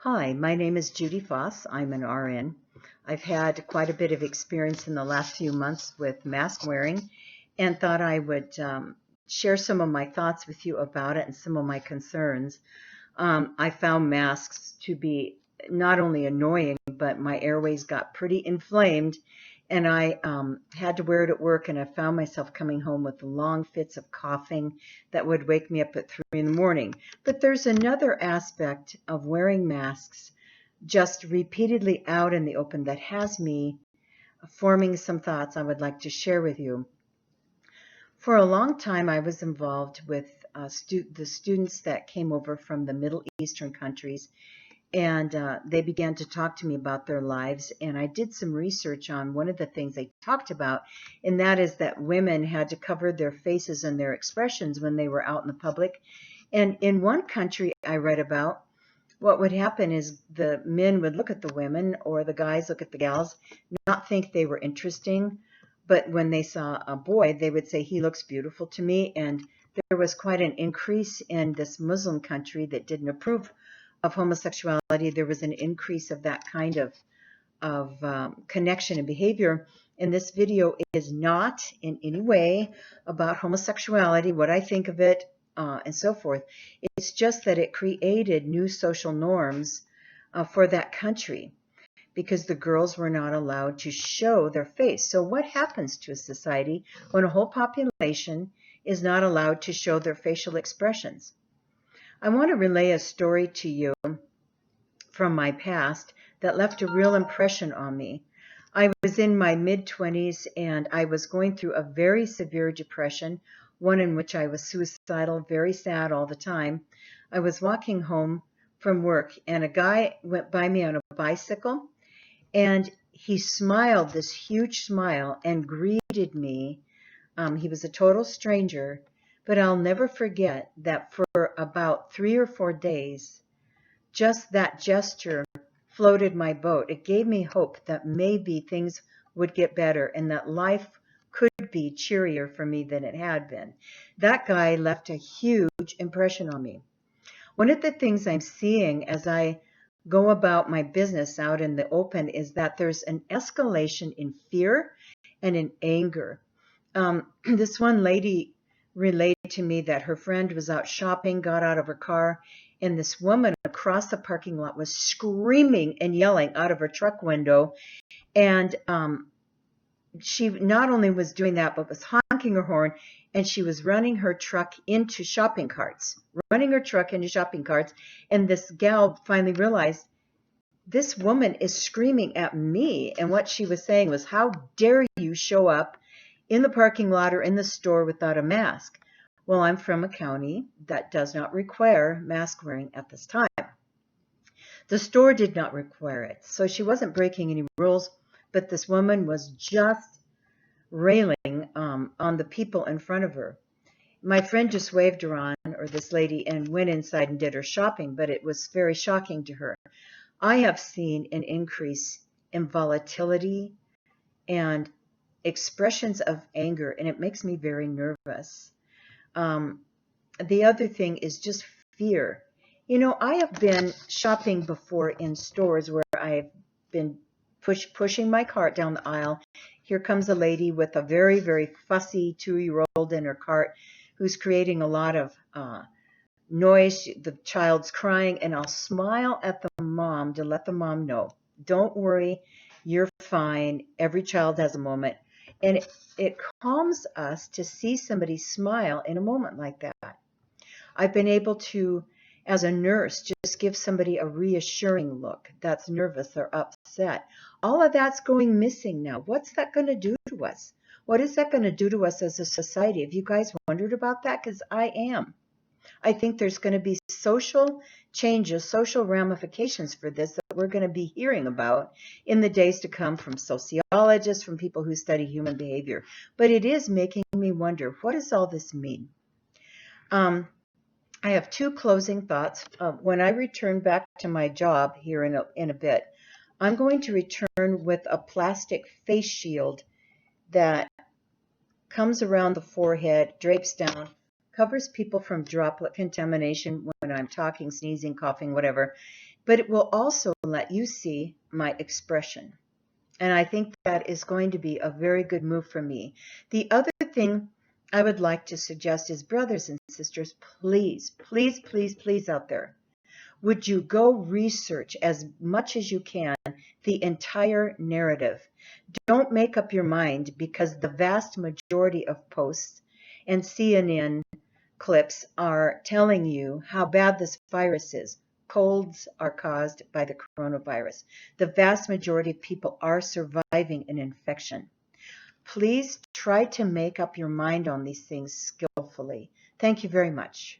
Hi, my name is Judy Foss. I'm an RN. I've had quite a bit of experience in the last few months with mask wearing and thought I would share some of my thoughts with you about it and some of my concerns. I found masks to be not only annoying, but my airways got pretty inflamed and I had to wear it at work, and I found myself coming home with long fits of coughing that would wake me up at 3 in the morning. But there's another aspect of wearing masks just repeatedly out in the open that has me forming some thoughts I would like to share with you. For a long time, I was involved with the students that came over from the Middle Eastern countries, and they began to talk to me about their lives. And I did some research on one of the things they talked about, and that is that women had to cover their faces and their expressions when they were out in the public. And in one country I read about, what would happen is the men would look at the women, or the guys look at the gals, not think they were interesting. But when they saw a boy, they would say, "He looks beautiful to me." And there was quite an increase in this Muslim country that didn't approve of homosexuality. There was an increase of that kind of connection and behavior. And this video is not in any way about homosexuality, what I think of it, and so forth. It's just that it created new social norms for that country because the girls were not allowed to show their face. So what happens to a society when a whole population is not allowed to show their facial expressions? I want to relay a story to you from my past that left a real impression on me. I was in my mid-20s and I was going through a very severe depression, one in which I was suicidal, very sad all the time. I was walking home from work and a guy went by me on a bicycle, and he smiled this huge smile and greeted me. He was a total stranger, but I'll never forget that for about 3 or 4 days, just that gesture floated my boat. It gave me hope that maybe things would get better and that life could be cheerier for me than it had been. That guy left a huge impression on me. One of the things I'm seeing as I go about my business out in the open is that there's an escalation in fear and in anger. This one lady relayed to me that her friend was out shopping, got out of her car, and this woman across the parking lot was screaming and yelling out of her truck window. And she not only was doing that, but was honking her horn, and she was running her truck into shopping carts, And this gal finally realized this woman is screaming at me. And what she was saying was, "How dare you show up in the parking lot or in the store without a mask?" Well, I'm from a county that does not require mask wearing at this time. The store did not require it, so she wasn't breaking any rules, but this woman was just railing on the people in front of her. My friend just waved her on, or this lady, and went inside and did her shopping, but it was very shocking to her. I have seen an increase in volatility and expressions of anger, and it makes me very nervous. The other thing is just fear. I have been shopping before in stores where I've been pushing my cart down the aisle. Here comes a lady with a very, very fussy 2-year-old in her cart who's creating a lot of noise. The child's crying, and I'll smile at the mom to let the mom know, "Don't worry, you're fine. Every child has a moment." And it calms us to see somebody smile in a moment like that. I've been able to, as a nurse, just give somebody a reassuring look that's nervous or upset. All of that's going missing now. What's that going to do to us? What is that going to do to us as a society? Have you guys wondered about that? Because I am. I think there's going to be social changes, social ramifications for this that we're going to be hearing about in the days to come from sociologists, from people who study human behavior. But it is making me wonder, what does all this mean? I have two closing thoughts. When I return back to my job here in a bit, I'm going to return with a plastic face shield that comes around the forehead, drapes down, covers people from droplet contamination when I'm talking, sneezing, coughing, whatever. but it will also let you see my expression. And I think that is going to be a very good move for me. The other thing I would like to suggest is, brothers and sisters, please, please, please, please out there, would you go research as much as you can the entire narrative? Don't make up your mind, because the vast majority of posts and CNN clips are telling you how bad this virus is. Colds are caused by the coronavirus. The vast majority of people are surviving an infection. Please try to make up your mind on these things skillfully. Thank you very much.